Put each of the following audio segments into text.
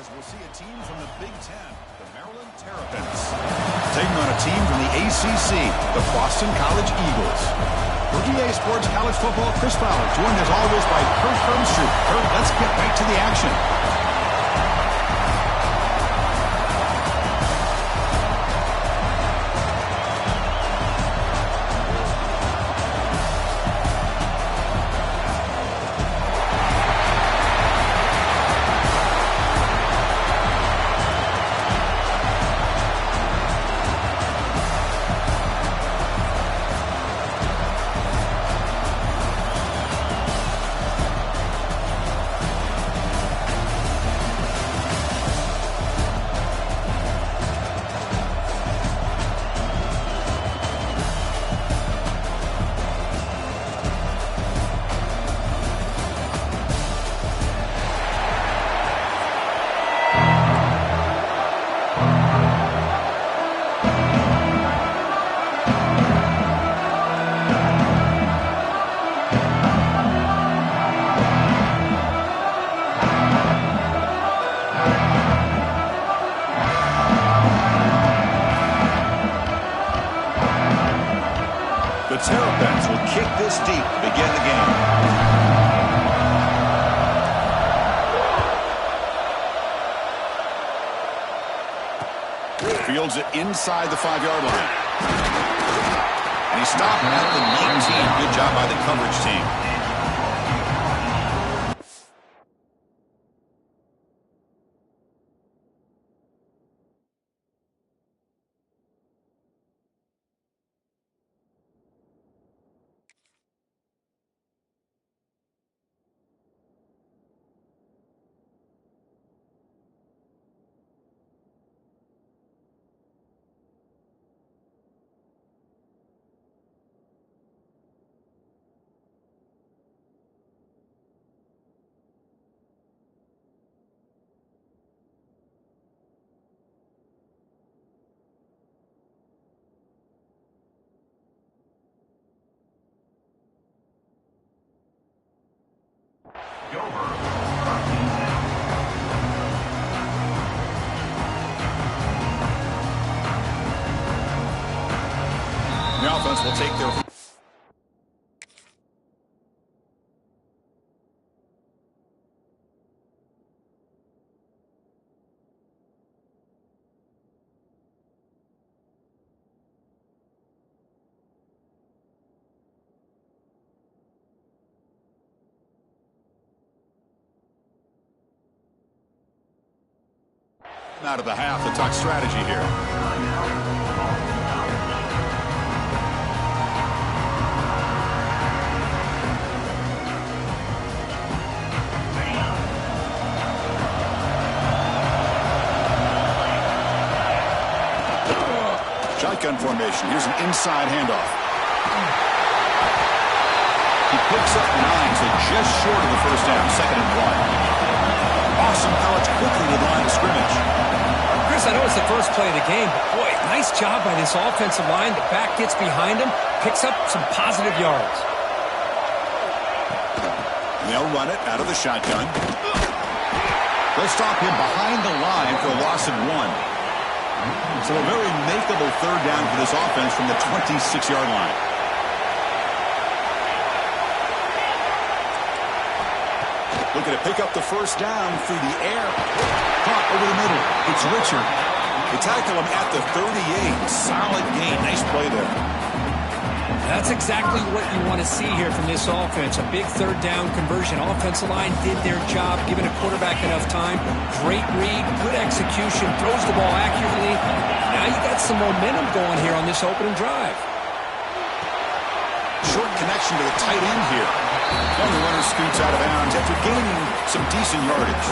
as we'll see a team from the Big Ten, the Maryland Terrapins, taking on a team from the ACC, the Boston College Eagles. For EA Sports College Football, Chris Fowler, joined as always by Kurt Hermstrup. Kurt, let's get back to the action. The Terrapins will kick this deep to begin the game. Fields it inside the 5-yard line. And he stopped at the 19. Good job by the coverage team. The offense will take their... Out of the half, the tuck strategy here. Shotgun formation. Here's an inside handoff. He picks up 9, so just short of the first down. 2nd and 1. Awesome College quickly to the line of scrimmage. Chris, I know it's the first play of the game, but boy, nice job by this offensive line. The back gets behind him, picks up some positive yards. They'll run it out of the shotgun. They'll stop him behind the line for a loss of 1. So a very makeable 3rd down for this offense from the 26-yard line. Looking to pick up the first down through the air. Caught over the middle. It's Richard. They tackle him at the 38. Solid gain. Nice play there. That's exactly what you want to see here from this offense. A big 3rd down conversion. Offensive line did their job, giving a quarterback enough time. Great read, good execution, throws the ball accurately. Now you got some momentum going here on this opening drive. Short connection to the tight end here. And the runner scoots out of bounds after gaining some decent yardage.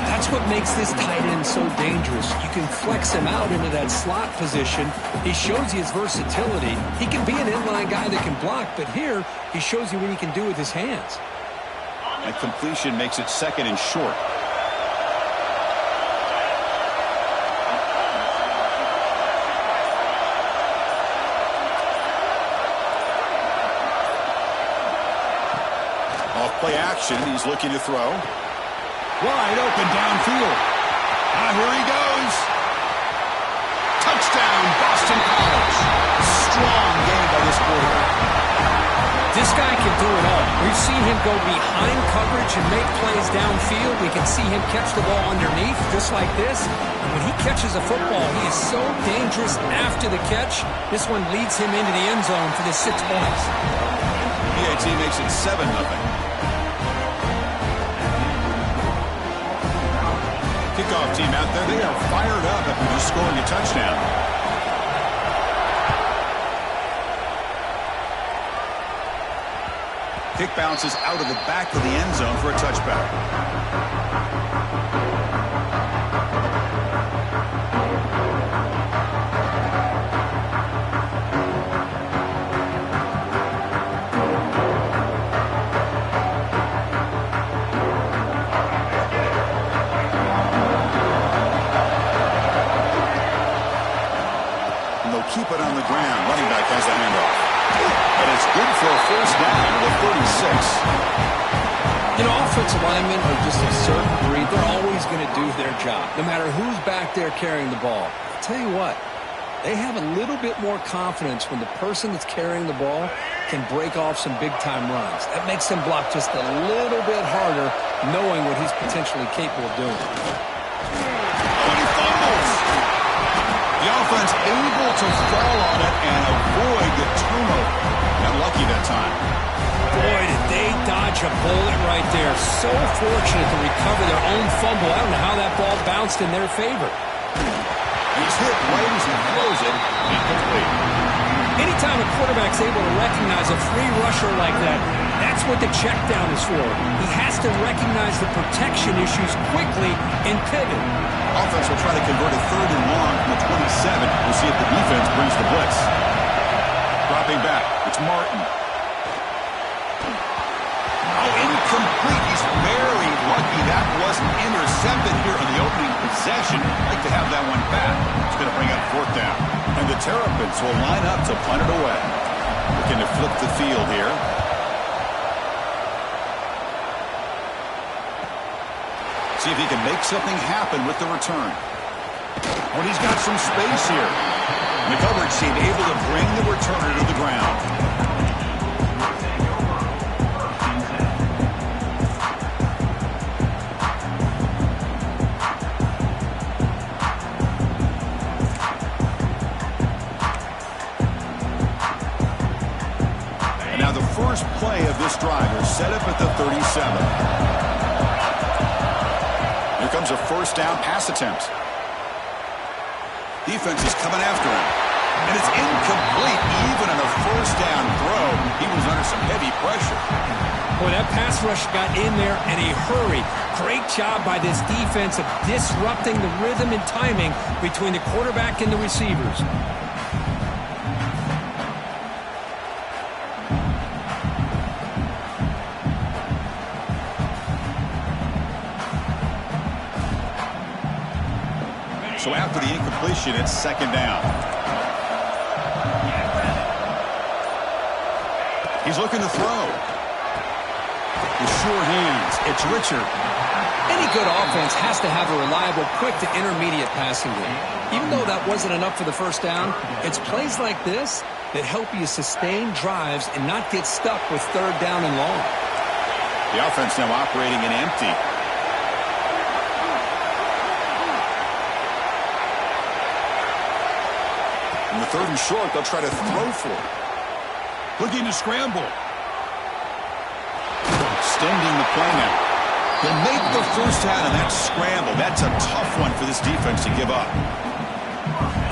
That's what makes this tight end so dangerous. You can flex him out into that slot position. He shows you his versatility. He can be an inline guy that can block, but here he shows you what he can do with his hands. That completion makes it 2nd and short. Off play action. He's looking to throw. Wide open downfield. Here he goes. Touchdown, Boston College. Strong game by this quarterback. This guy can do it all. We've seen him go behind coverage and make plays downfield. We can see him catch the ball underneath, just like this. And when he catches a football, he is so dangerous after the catch. This one leads him into the end zone for the 6 points. PAT makes it 7-0. Kickoff team out there, they are fired up after just scoring a touchdown. Kick bounces out of the back of the end zone for a touchback. And they'll keep it on the ground. Running back has the handoff. And it's good for a first down at the 36. You know, offensive linemen are just a certain breed. They're always going to do their job, no matter who's back there carrying the ball. I'll tell you what, they have a little bit more confidence when the person that's carrying the ball can break off some big-time runs. That makes them block just a little bit harder, knowing what he's potentially capable of doing. And he fumbles. The offense able to fall on it and avoid the turnover. Got lucky that time. Boy, did they dodge a bullet right there. So fortunate to recover their own fumble. I don't know how that ball bounced in their favor. He's hit right as he throws it. Incomplete. Anytime a quarterback's able to recognize a free rusher like that, that's what the check down is for. He has to recognize the protection issues quickly and pivot. Offense will try to convert a 3rd and long from the 27. We'll see if the defense brings the blitz. Dropping back, it's Martin. Incomplete. He's very lucky that wasn't intercepted here in the opening possession. Like to have that one back. It's going to bring up 4th down. And the Terrapins will line up to punt it away. Looking to flip the field here. See if he can make something happen with the return. When he's got some space here. The coverage team able to bring the returner to the ground. And now the first play of this drive is set up at the 37. Here comes a first down pass attempt. Defense is coming after him. And it's incomplete. Even in a first down throw, he was under some heavy pressure. Boy, that pass rush got in there in a hurry. Great job by this defense of disrupting the rhythm and timing between the quarterback and the receivers. So after the incompletion, it's 2nd down. He's looking to throw. With sure hands, it's Richard. Any good offense has to have a reliable, quick to intermediate passing game. Even though that wasn't enough for the first down, it's plays like this that help you sustain drives and not get stuck with 3rd down and long. The offense now operating in empty. In the 3rd and short, they'll try to throw for it. Looking to scramble. Extending the play now. He'll make the first down in that scramble. That's a tough one for this defense to give up.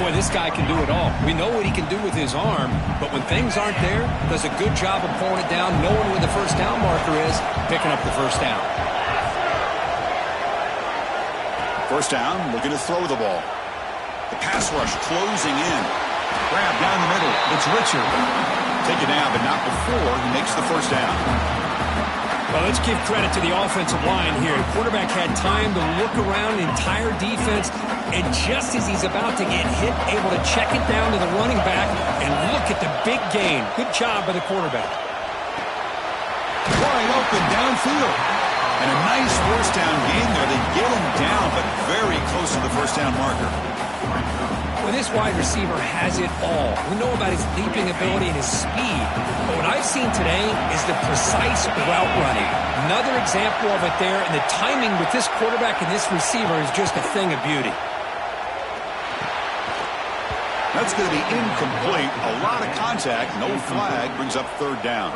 Boy, this guy can do it all. We know what he can do with his arm, but when things aren't there, does a good job of pulling it down, knowing where the first down marker is, picking up the first down. First down, looking to throw the ball. The pass rush closing in. Grab down the middle. It's Richard. Take it down, but not before he makes the first down. Well, let's give credit to the offensive line here. The quarterback had time to look around the entire defense, and just as he's about to get hit, able to check it down to the running back, and look at the big gain. Good job by the quarterback. Wide open downfield. And a nice first down gain there. They get him down, but very close to the first down marker. Well, this wide receiver has it all. We know about his leaping ability and his speed. But what I've seen today is the precise route running. Another example of it there, and the timing with this quarterback and this receiver is just a thing of beauty. That's going to be incomplete. A lot of contact. No flag. Brings up third down.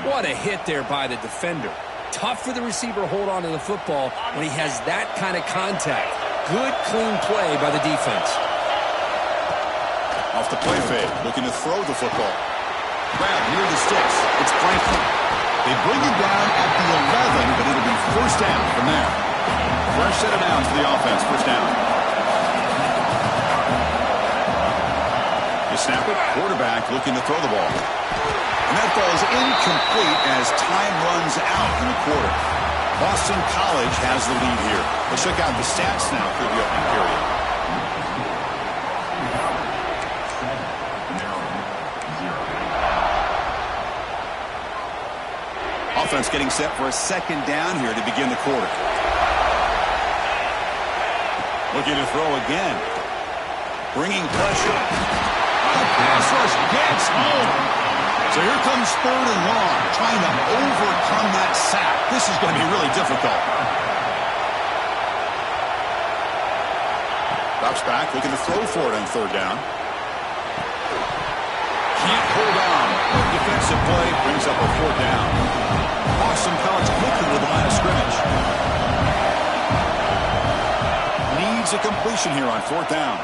What a hit there by the defender. Tough for the receiver to hold on to the football when he has that kind of contact. Good, clean play by the defense. Off the play fake, looking to throw the football. Grab near the sticks. It's Franklin. They bring him down at the 11, but it'll be first down from there. Fresh set of downs for the offense. First down. The snap it. Quarterback looking to throw the ball. And that ball is incomplete as time runs out in the quarter. Boston College has the lead here. Let's check out the stats now for the opening period. Offense getting set for a second down here to begin the quarter. Looking to throw again. Bringing pressure. Pass rush gets home. So here comes third and long, trying to overcome that sack. This is going to be really difficult. Drops back, looking to throw for it on third down. Can't hold on. Defensive play brings up a fourth down. Boston College quickly to the line of scrimmage. Needs a completion here on fourth down.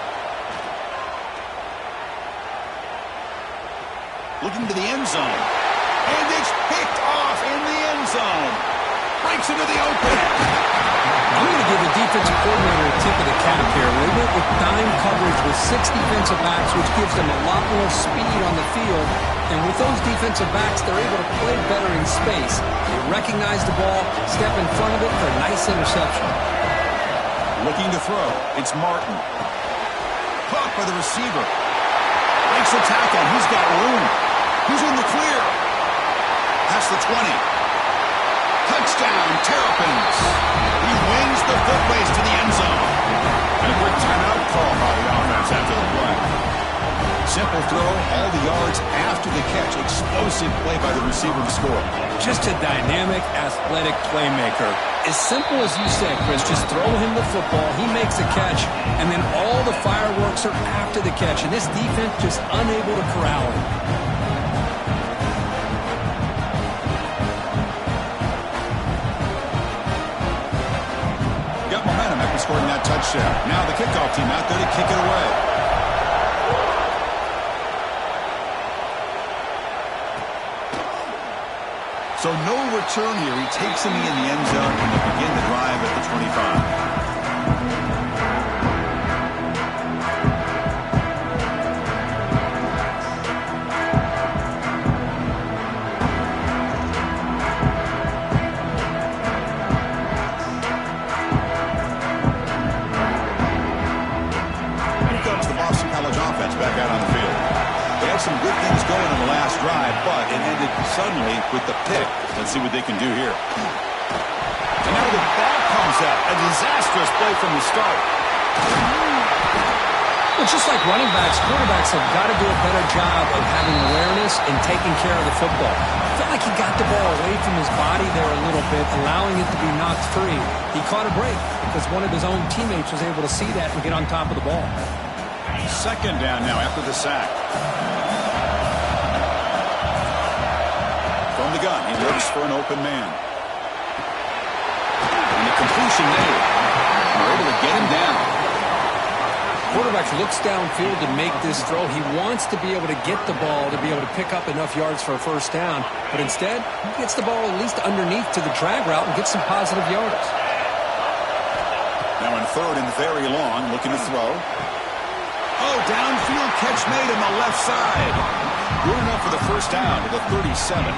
Looking to the end zone. And it's picked off in the end zone. Breaks into the open. I'm going to give the defensive coordinator a tip of the cap here. They went with dime coverage with 6 defensive backs, which gives them a lot more speed on the field. And with those defensive backs, they're able to play better in space. They recognize the ball, step in front of it for a nice interception. Looking to throw. It's Martin. Caught by the receiver. Makes a tackle. He's got room. He's in the clear. Past the 20. Touchdown, Terrapins. He wins the foot race to the end zone. And a quick timeout call by the offense after the play. Simple throw, all the yards after the catch. Explosive play by the receiver to score. Just a dynamic, athletic playmaker. As simple as you said, Chris, just throw him the football, he makes a catch, and then all the fireworks are after the catch. And this defense just unable to corral him. Got momentum after scoring that touchdown. Now the kickoff team out there to kick it away. So no return here. He takes him in the end zone and they begin the drive at the 25. Here comes the Boston College offense back out on the field. They had some good things going on the last drive, but it ended suddenly with the pick. Let's see what they can do here. And now the ball comes out. A disastrous play from the start. Well, just like running backs, quarterbacks have got to do a better job of having awareness and taking care of the football. I felt like he got the ball away from his body there a little bit, allowing it to be knocked free. He caught a break because one of his own teammates was able to see that and get on top of the ball. Second down now after the sack. From the gun, he looks for an open man. And the completion made. We're able to get him down. Quarterback looks downfield to make this throw. He wants to be able to get the ball to be able to pick up enough yards for a first down. But instead, he gets the ball at least underneath to the drag route and gets some positive yards. Now in third and very long, looking to throw. Oh, downfield catch made on the left side. Good enough for the first down to the 37.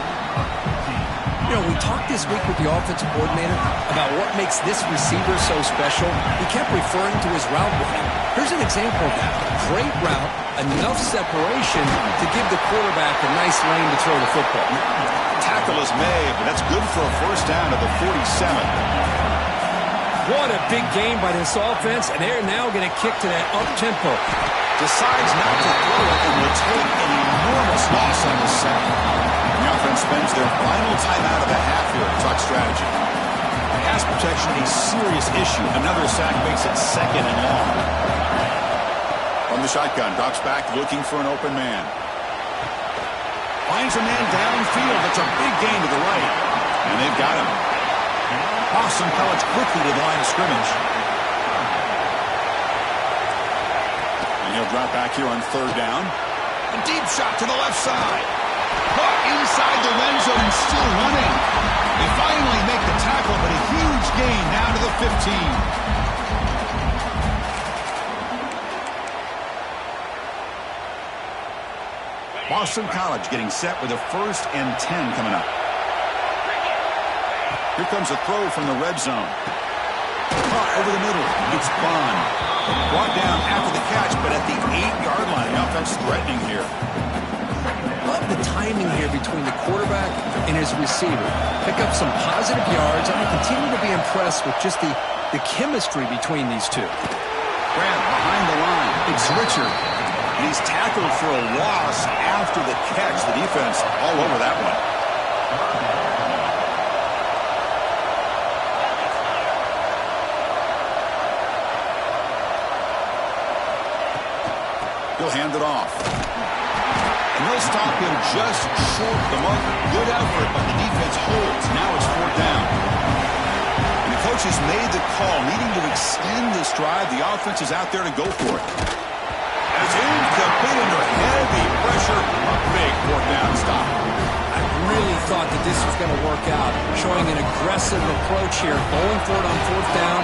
You know, we talked this week with the offensive coordinator about what makes this receiver so special. He kept referring to his route running. Here's an example of that. Great route, enough separation to give the quarterback a nice lane to throw the football. tackle is made, but that's good for a first down at the 47. What a big game by this offense, and they're now going to kick to that up-tempo. Decides not to throw it and will take an enormous loss on the sack. The offense spends their final timeout of the half here at Tuck strategy. Pass protection a serious issue. Another sack makes it second and long. From the shotgun, drops back looking for an open man. Finds a man downfield. That's a big gain to the right. And they've got him. Boston College quickly to the line of scrimmage. And he'll drop back here on third down. A deep shot to the left side. Caught inside the red zone and still running. They finally make the tackle, but a huge gain down to the 15. Boston College getting set with a 1st and 10 coming up. Here comes a throw from the red zone. Caught over the middle. It's Bond. Brought down after the catch, but at the 8-yard line. The offense threatening here. Love the timing here between the quarterback and his receiver. Pick up some positive yards, and I continue to be impressed with just the chemistry between these two. Grant behind the line. It's Richard. And he's tackled for a loss after the catch. The defense all over that one. He'll hand it off. And they'll stop him just short of the marker. Good effort, but the defense holds. Now it's 4th down. And the coach has made the call, needing to extend this drive. The offense is out there to go for it. It's incomplete under heavy pressure. A big 4th down stop. I really thought that this was going to work out, showing an aggressive approach here, going for it on 4th down.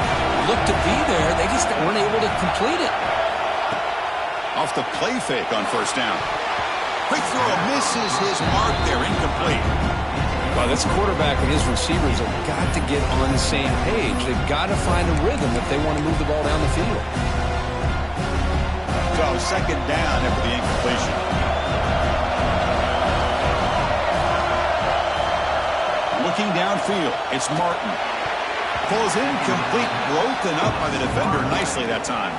Looked to be there. They just weren't able to complete it. Off the play fake on 1st down. Quick throw misses his mark there. Incomplete. Well, this quarterback and his receivers have got to get on the same page. They've got to find a rhythm if they want to move the ball down the field. So 2nd down after the incompletion. Looking downfield, it's Martin. Pulls incomplete, broken up by the defender nicely that time.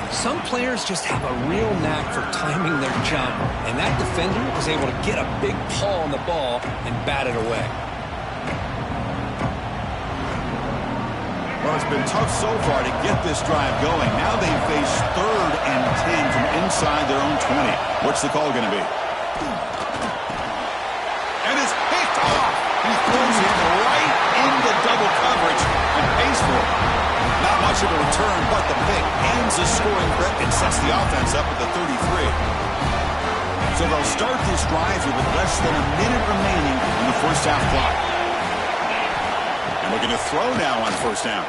Some players just have a real knack for timing their jump, and that defender was able to get a big paw on the ball and bat it away. Well, it's been tough so far to get this drive going. Now they face 3rd and 10 from inside their own 20. What's the call going to be? And it's picked off. He throws it right into double coverage and pays for it. Not much of a return, but the pick ends the scoring threat and sets the offense up at the 33. So they'll start this drive here with less than a minute remaining in the first half clock. And looking to throw now on 1st down.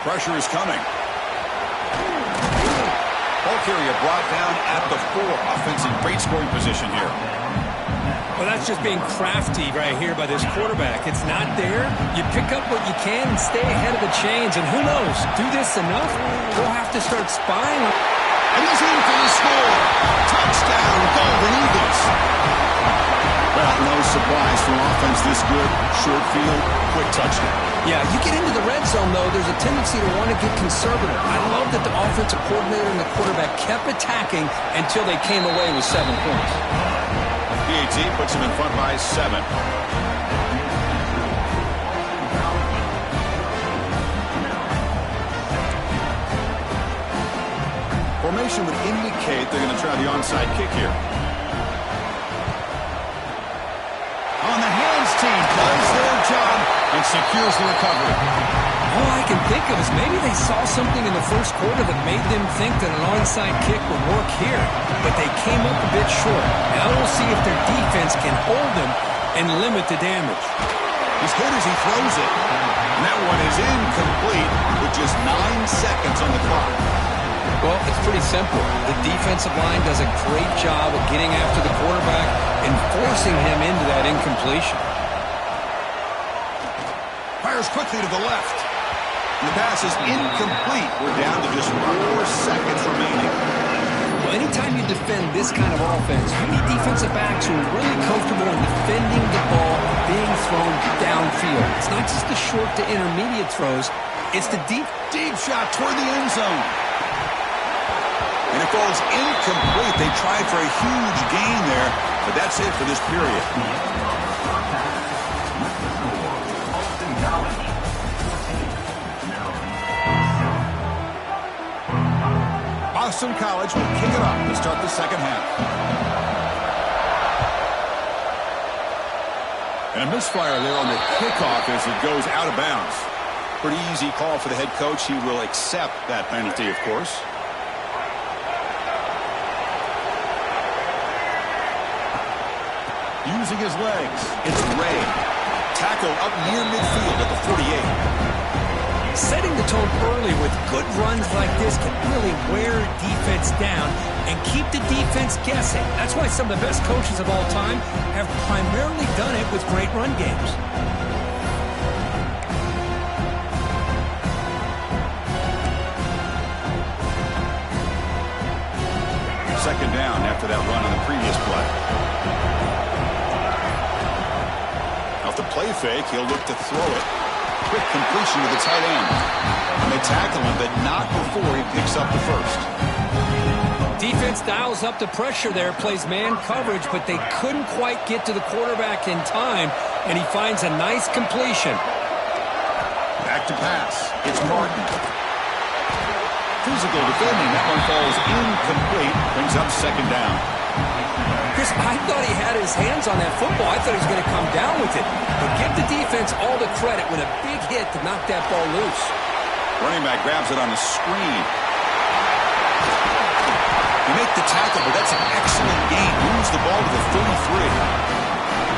Pressure is coming. Ball carrier brought down at the 4. Offense in great scoring position here. Well, that's just being crafty right here by this quarterback. It's not there. You pick up what you can and stay ahead of the chains. And who knows, do this enough, we'll have to start spying. And he's in for the score. Touchdown, Golden Eagles. Well, no surprise for an offense this good. Short field, quick touchdown. Yeah, you get into the red zone, though, there's a tendency to want to get conservative. I love that the offensive coordinator and the quarterback kept attacking until they came away with 7 points. PAT puts him in front by 7. Formation would indicate they're going to try the onside kick here. On the hands team does their job and secures the recovery. All I can think of is maybe they saw something in the first quarter that made them think that an onside kick would work here, but they came up a bit short. Now we'll see if their defense can hold them and limit the damage. He's good as he throws it. And that one is incomplete with just 9 seconds on the clock. Well, it's pretty simple. The defensive line does a great job of getting after the quarterback and forcing him into that incompletion. Fires quickly to the left. And the pass is incomplete. We're down to just 4 seconds remaining. So anytime you defend this kind of offense, you need defensive backs who are really comfortable in defending the ball being thrown downfield. It's not just the short to intermediate throws. It's the deep shot toward the end zone. And it falls incomplete. They tried for a huge gain there, but that's it for this period. Boston College will kick it off to start the second half. And a misfire there on the kickoff as it goes out of bounds. Pretty easy call for the head coach. He will accept that penalty, of course. Using his legs, it's Ray. Tackle up near midfield at the 48. Setting the tone early with good runs like this can really wear defense down and keep the defense guessing. That's why some of the best coaches of all time have primarily done it with great run games. Second down after that run on the previous play. Off the play fake, he'll look to throw it. Quick completion to the tight end. And they tackle him, but not before he picks up the first. Defense dials up the pressure there, plays man coverage, but they couldn't quite get to the quarterback in time, and he finds a nice completion. Back to pass. It's Martin. Physical defending. That one falls incomplete. Brings up second down. Chris, I thought he had his hands on that football. I thought he was going to come down with it. But give the defense all the credit with a big hit to knock that ball loose. Running back grabs it on the screen. They make the tackle, but that's an excellent gain. Moves the ball to the 33.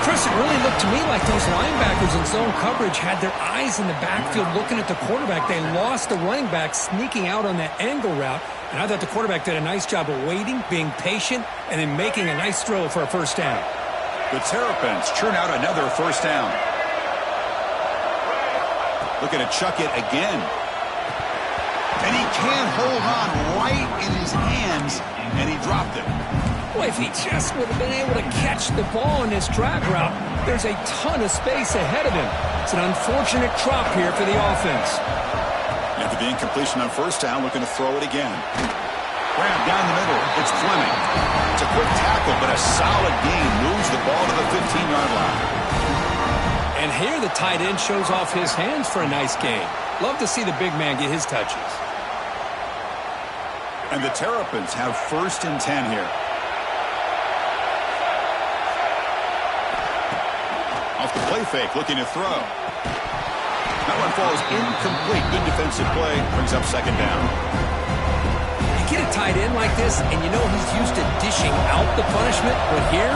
Chris, it really looked to me like those linebackers in zone coverage had their eyes in the backfield looking at the quarterback. They lost the running back sneaking out on that angle route. And I thought the quarterback did a nice job of waiting, being patient, and then making a nice throw for a first down. The Terrapins churn out another first down. Looking to chuck it again. And he can't hold on right in his hands, and he dropped it. Boy, if he just would have been able to catch the ball in this drag route, there's a ton of space ahead of him. It's an unfortunate drop here for the offense. After the incompletion on first down, looking to throw it again. Grab down the middle. It's Fleming. It's a quick tackle, but a solid gain. Moves the ball to the 15-yard line. And here the tight end shows off his hands for a nice gain. Love to see the big man get his touches. And the Terrapins have first and 10 here. Off the play fake, looking to throw. That one falls incomplete. Good defensive play. Brings up second down. You get a tight end like this, and you know he's used to dishing out the punishment. But here,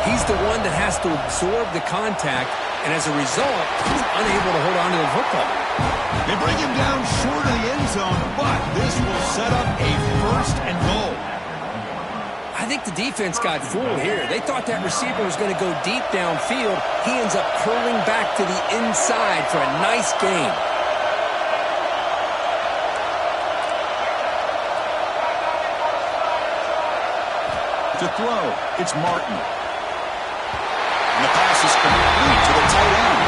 he's the one that has to absorb the contact, and as a result, he's unable to hold on to the football. They bring him down short of the end zone, but this will set up a first and goal. I think the defense got fooled here. They thought that receiver was going to go deep downfield. He ends up curling back to the inside for a nice gain. To throw, it's Martin. And the pass is complete to the tight end.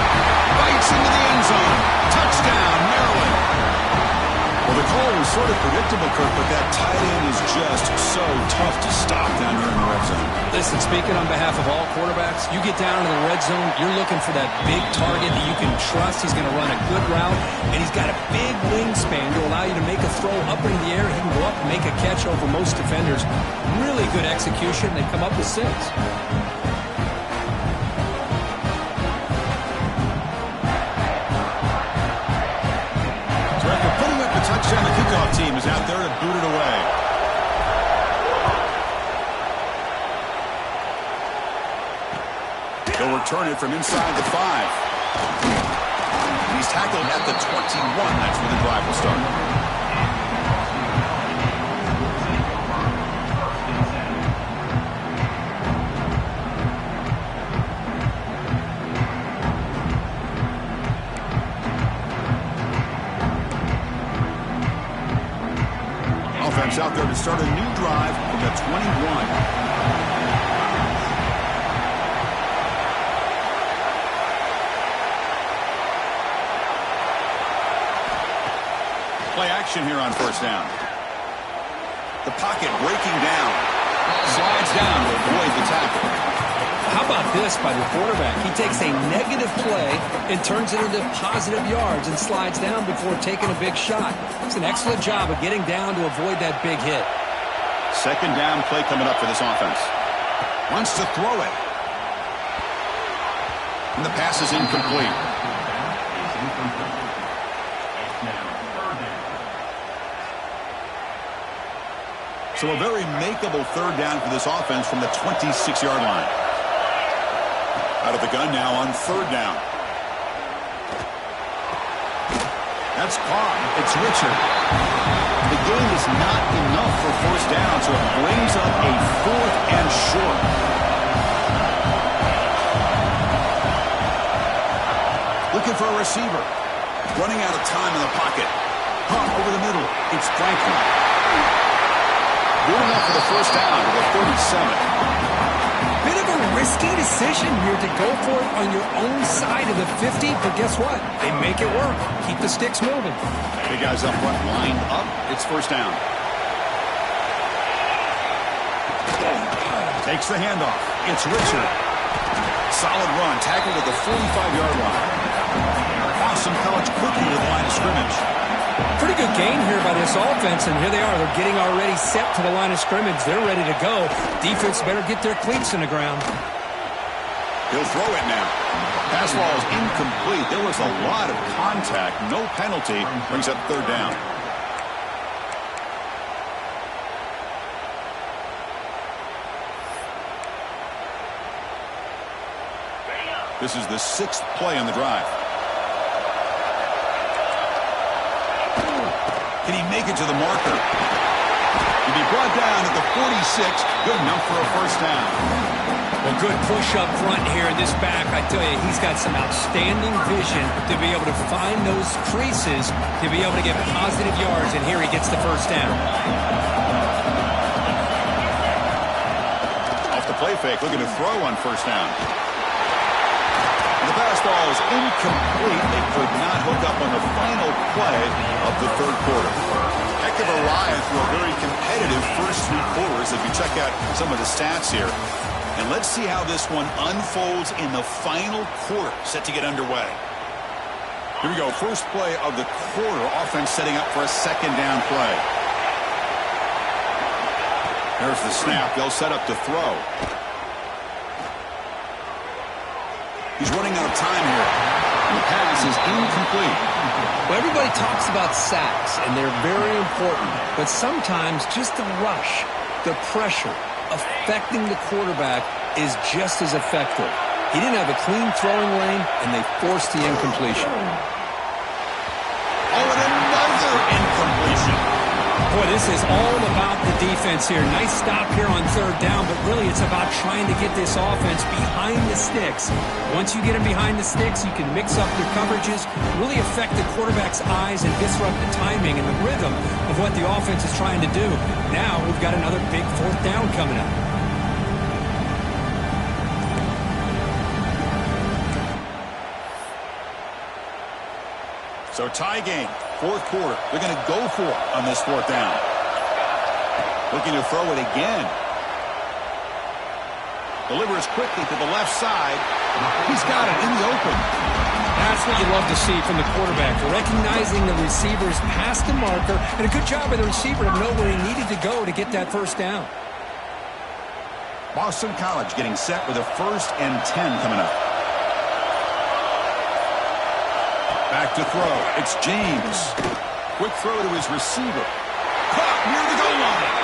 Bites into the end zone. Touchdown, Maryland. Well, the call was sort of predictable, Kirk, but that tight end is just so tough to stop down here in the red zone. Listen, speaking on behalf of all quarterbacks, you get down to the red zone, you're looking for that big target that you can trust. He's going to run a good route, and he's got a big wingspan to allow you to make a throw up in the air. He can go up and make a catch over most defenders. Really good execution. They come up with 6. Touchdown, the kickoff team is out there to boot it away. They'll return it from inside the 5. He's tackled at the 21. That's where the drive will start. offense out there to start a new drive from the 21. Play action here on first down. The pocket breaking down. Slides down to avoid the tackle. How about this by the quarterback? He takes a negative play and turns it into positive yards and slides down before taking a big shot. It's an excellent job of getting down to avoid that big hit. Second down play coming up for this offense. Wants to throw it. And the pass is incomplete. So a very makeable third down for this offense from the 26-yard line. Out of the gun now on third down. That's caught. It's Richard. The gain is not enough for first down, so it brings up a 4th and short. Looking for a receiver. Running out of time in the pocket. Pump over the middle. It's Franklin. Going up for the first down to the 37. Bit of a risky decision here to go for it on your own side of the 50, but guess what? They make it work. Keep the sticks moving. Big guys up front lined up. It's first down. Takes the handoff. It's Richard. Solid run. Tackled at the 45-yard line. Boston College quickly to the line of scrimmage. Pretty good gain here by this offense, and here they are. They're getting already set to the line of scrimmage. They're ready to go. Defense better get their cleats in the ground. He'll throw it now. Pass ball is incomplete. There was a lot of contact. No penalty. Brings up third down. This is the 6th play on the drive. Can he make it to the marker? He'll be brought down at the 46. Good enough for a first down. Well, good push up front here in this back. I tell you, he's got some outstanding vision to be able to find those creases, to be able to get positive yards, and here he gets the first down. Off the play fake, looking to throw on first down. The pass ball is incomplete. They could not hook up on the final play of the third quarter. Heck of a ride through a very competitive first 3 quarters if you check out some of the stats here. And let's see how this one unfolds in the final quarter, set to get underway. Here we go. First play of the quarter. Offense setting up for a second down play. There's the snap. They'll set up to throw. He's running out of time here. And the pass is incomplete. Well, everybody talks about sacks, and they're very important. But sometimes just the rush, the pressure, affecting the quarterback is just as effective. He didn't have a clean throwing lane, and they forced the incompletion. Oh, and another incompletion. Boy, this is all about the defense here. Nice stop here on third down, but really it's about trying to get this offense behind the sticks. Once you get them behind the sticks, you can mix up your coverages, really affect the quarterback's eyes and disrupt the timing and the rhythm of what the offense is trying to do. Now we've got another big fourth down coming up. So tie game, fourth quarter. They're going to go for it on this fourth down. Looking to throw it again. Delivers quickly to the left side. He's got it in the open. That's what you love to see from the quarterback. Recognizing the receiver's past the marker, and a good job by the receiver to know where he needed to go to get that first down. Boston College getting set with a 1st and 10 coming up. Back to throw. It's James. Quick throw to his receiver. Caught near the goal line.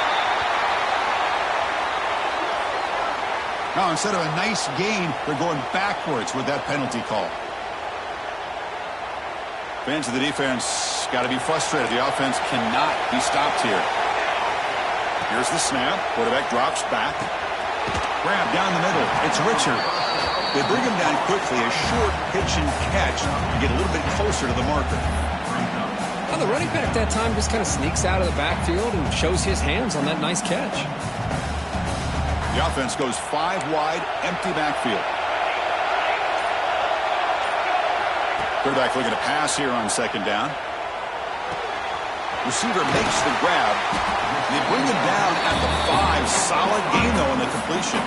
Now, instead of a nice gain, they're going backwards with that penalty call. Fans of the defense got to be frustrated. The offense cannot be stopped here. Here's the snap. Quarterback drops back. Grab down the middle. It's Richard. They bring him down quickly, a short pitch and catch to get a little bit closer to the marker. The running back that time just kind of sneaks out of the backfield and shows his hands on that nice catch. The offense goes 5 wide, empty backfield. Quarterback looking to pass here on second down. Receiver makes the grab. They bring him down at the 5. Solid gain, though, in the completion.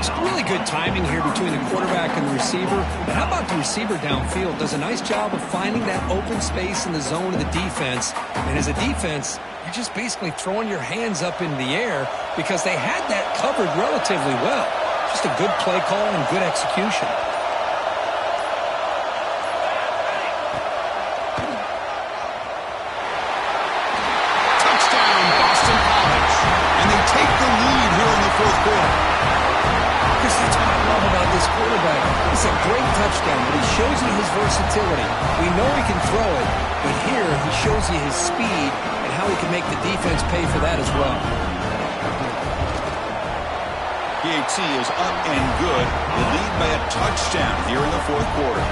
It's really good timing here between the quarterback and the receiver. But how about the receiver downfield? Does a nice job of finding that open space in the zone of the defense. And as a defense, you're just basically throwing your hands up in the air because they had that covered relatively well. Just a good play call and good execution. Touchdown, Boston College. And they take the lead here in the fourth quarter. That's what I love about this quarterback. It's a great touchdown, but he shows you his versatility. We know he can throw it, but here he shows you his speed and how he can make the defense pay for that as well. PAT is up and good. They lead by a touchdown here in the fourth quarter.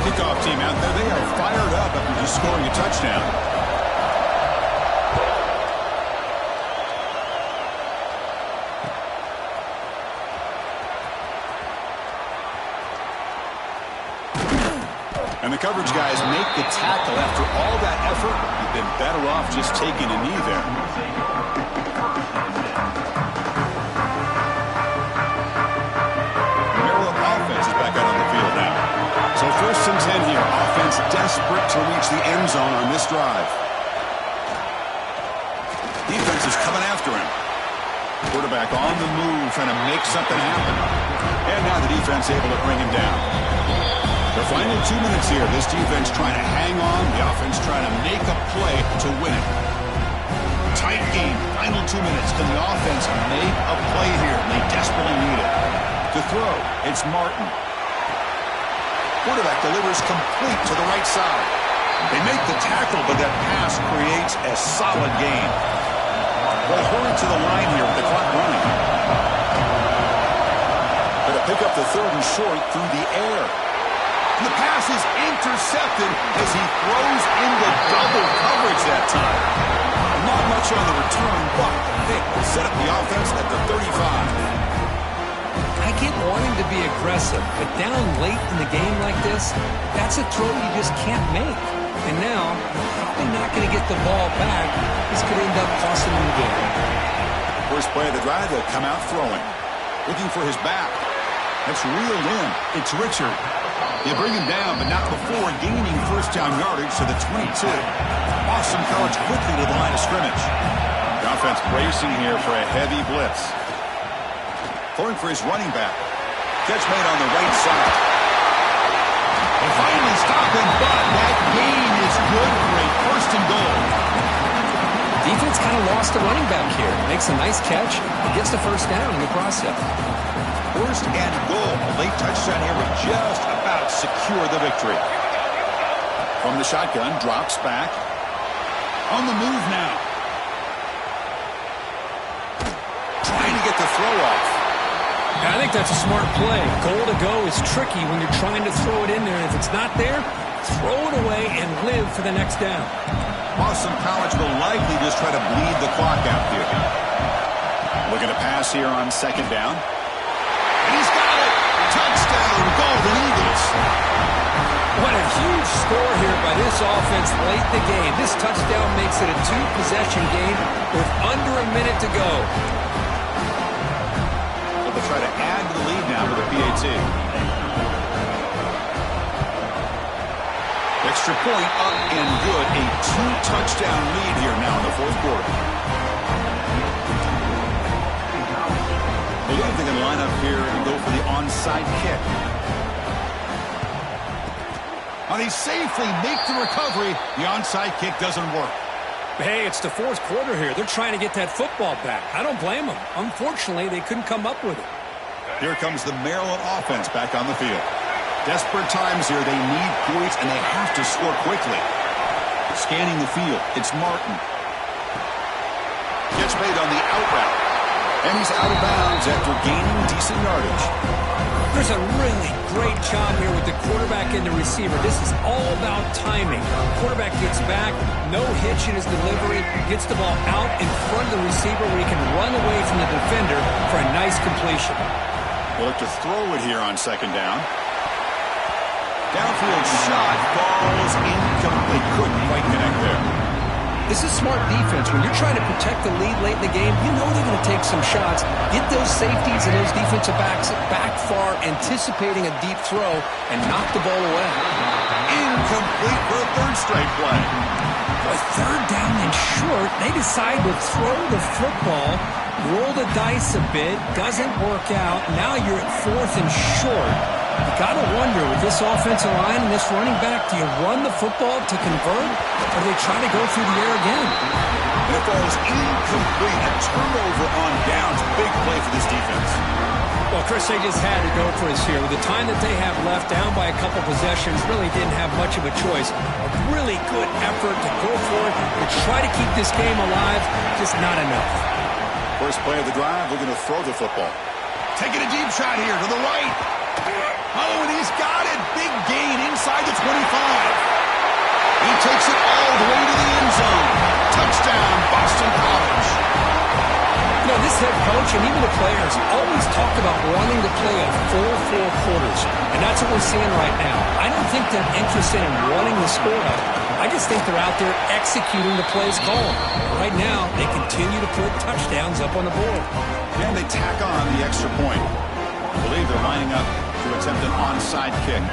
Kickoff team out there, they are fired up after just scoring a touchdown. And the coverage guys make the tackle. After all that effort, you've been better off just taking a knee there. The Maryland offense is back out on the field now. So 1st and 10 here. Offense desperate to reach the end zone on this drive. Defense is coming after him. Quarterback on the move, trying to make something happen. And now the defense able to bring him down. The final 2 minutes here. This defense trying to hang on. The offense trying to make a play to win it. Tight game. Final 2 minutes. Can the offense make a play here? They desperately need it. To throw, it's Martin. Quarterback delivers complete to the right side. They make the tackle, but that pass creates a solid gain. They'll hurry to the line here with the clock running. Going to pick up the 3rd and short through the air. The pass is intercepted as he throws into double coverage that time. Not much on the return, but they will set up the offense at the 35. I get wanting to be aggressive, but down late in the game like this, that's a throw you just can't make. And now, probably not going to get the ball back. This could end up costing him the game. First play of the drive, they'll come out throwing. Looking for his back. That's reeled in. It's Richard. They bring him down, but not before gaining first down yardage to the 22. Boston College quickly to the line of scrimmage. The offense bracing here for a heavy blitz. Throwing for his running back. Catch made on the right side. They finally stop him, but that gain is good for a 1st and goal. Defense kind of lost the running back here. Makes a nice catch and gets the first down in the process. 1st and goal. A late touchdown here would just about secure the victory. From the shotgun, drops back. On the move now. Trying to get the throw off. I think that's a smart play. Goal to go is tricky when you're trying to throw it in there. If it's not there, throw it away and live for the next down. Boston College will likely just try to bleed the clock out here. Looking to pass here on second down. And he's got it! Touchdown, Golden Eagles! What a huge score here by this offense late in the game. This touchdown makes it a 2-possession game with under a minute to go. They'll try to add to the lead now with the PAT. Extra point up and good. A 2-touchdown lead here now in the fourth quarter. They think they can line up here and go for the onside kick. And he safely makes the recovery. The onside kick doesn't work. Hey, it's the fourth quarter here. They're trying to get that football back. I don't blame them. Unfortunately, they couldn't come up with it. Here comes the Maryland offense back on the field. Desperate times here. They need points, and they have to score quickly. Scanning the field, it's Martin. Catch made on the out route. And he's out of bounds after gaining decent yardage. There's a really great job here with the quarterback and the receiver. This is all about timing. Quarterback gets back, no hitch in his delivery, gets the ball out in front of the receiver where he can run away from the defender for a nice completion. We'll look to throw it here on second down. Downfield shot falls incomplete. Couldn't quite connect there. This is smart defense. When you're trying to protect the lead late in the game, you know they're going to take some shots, get those safeties and those defensive backs back far, anticipating a deep throw, and knock the ball away. Incomplete for a third straight play. With third down and short, they decide to throw the football, roll the dice a bit, doesn't work out. Now you're at fourth and short. You got to wonder, with this offensive line and this running back, do you run the football to convert, or do they try to go through the air again? And it falls incomplete. A turnover on downs. Big play for this defense. Well, Chris, they just had to go for us here. With the time that they have left, down by a couple possessions, really didn't have much of a choice. A really good effort to go for it, to try to keep this game alive, just not enough. First play of the drive, we're going to throw the football. Taking a deep shot here to the right. Oh, and he's got it. Big gain inside the 25. He takes it all the way to the end zone. Touchdown, Boston College. You know, this head coach and even the players always talk about wanting to play a full 4 quarters, and that's what we're seeing right now. I don't think they're interested in wanting to score up. I just think they're out there executing the plays called. Right now, they continue to put touchdowns up on the board. And they tack on the extra point. I believe they're lining up to attempt an onside kick.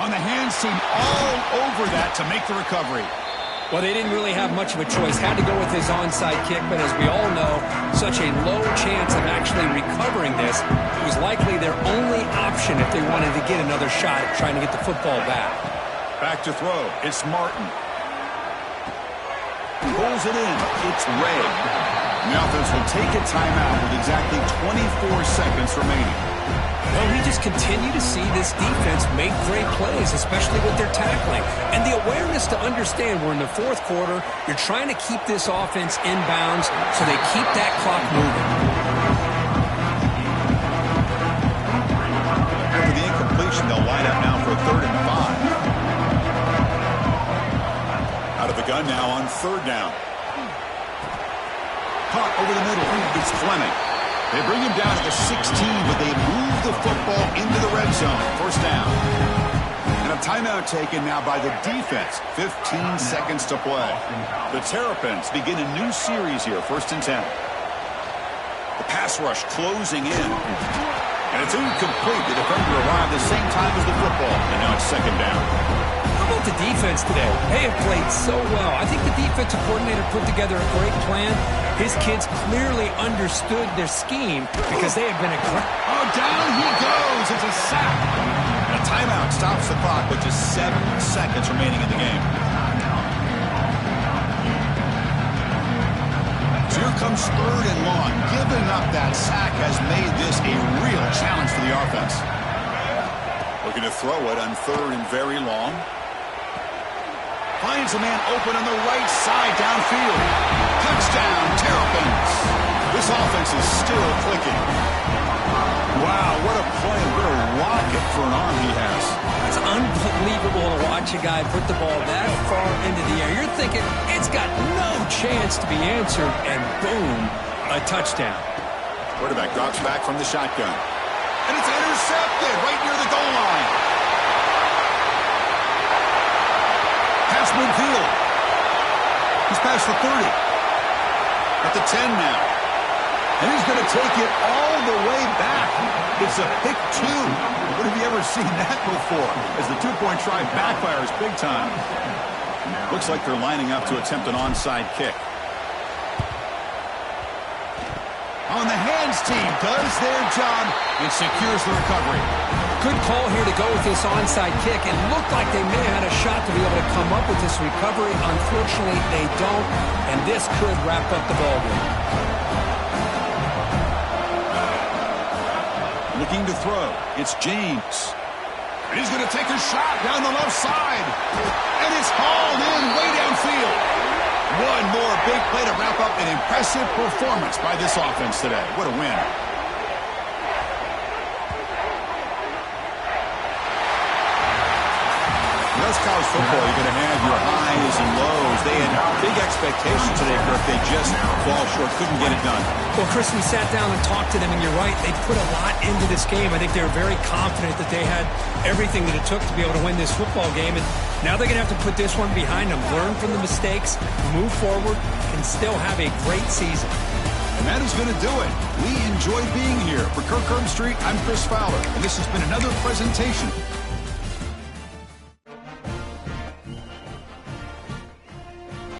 On the hands team, all over that to make the recovery. Well, they didn't really have much of a choice. Had to go with his onside kick, but as we all know, such a low chance of actually recovering this. It was likely their only option if they wanted to get another shot at trying to get the football back. Back to throw. It's Martin. Pulls it in. It's Ray. The offense will take a timeout with exactly 24 seconds remaining. Well, we just continue to see this defense make great plays, especially with their tackling. And the awareness to understand we're in the fourth quarter, you're trying to keep this offense in bounds so they keep that clock moving. After the incompletion, they'll line up now for a 3rd and 5. Out of the gun now on 3rd down. Caught over the middle. It's Fleming. They bring him down to the 16, but they move the football into the red zone. 1st down. And a timeout taken now by the defense. 15 seconds to play. The Terrapins begin a new series here. 1st and 10. The pass rush closing in. And it's incomplete. The defender arrived the same time as the football. And now it's 2nd down. How about the defense today? They have played so well. I think the defensive coordinator put together a great plan. His kids clearly understood their scheme because they have been aggressive. Oh, down he goes. It's a sack. A timeout stops the clock with just 7 seconds remaining in the game. So here comes 3rd and long. Giving up that sack has made this a real challenge for the offense. Looking to throw it on 3rd and very long. Finds a man open on the right side downfield. Touchdown, Terrapins. This offense is still clicking. Wow, what a play. What a rocket for an arm he has. It's unbelievable to watch a guy put the ball that far into the air. You're thinking, it's got no chance to be answered, and boom, a touchdown. Quarterback drops back from the shotgun. And it's intercepted right near the goal line. Pass midfield. He's past the 30. At the 10 now. And he's going to take it all the way back. It's a pick 2. What have you ever seen that before? As the 2-point try backfires big time. Looks like they're lining up to attempt an onside kick. On the hands team does their job and secures the recovery. Good call here to go with this onside kick. It looked like they may have had a shot to be able to come up with this recovery. Unfortunately, they don't, and this could wrap up the ballgame. Looking to throw. It's James. And he's going to take a shot down the left side. And it's hauled in way downfield. one more big play to wrap up an impressive performance by this offense today. What a win. That's college football. You're going to have your highs and lows. They had big expectations today, Kirk. They just fall short, couldn't get it done. Well, Chris, we sat down and talked to them, and you're right. They put a lot into this game. I think they were very confident that they had everything that it took to be able to win this football game. And now they're going to have to put this one behind them, learn from the mistakes, move forward, and still have a great season. And that is going to do it. We enjoyed being here. For Kirk Herbstreit, I'm Chris Fowler, and this has been another presentation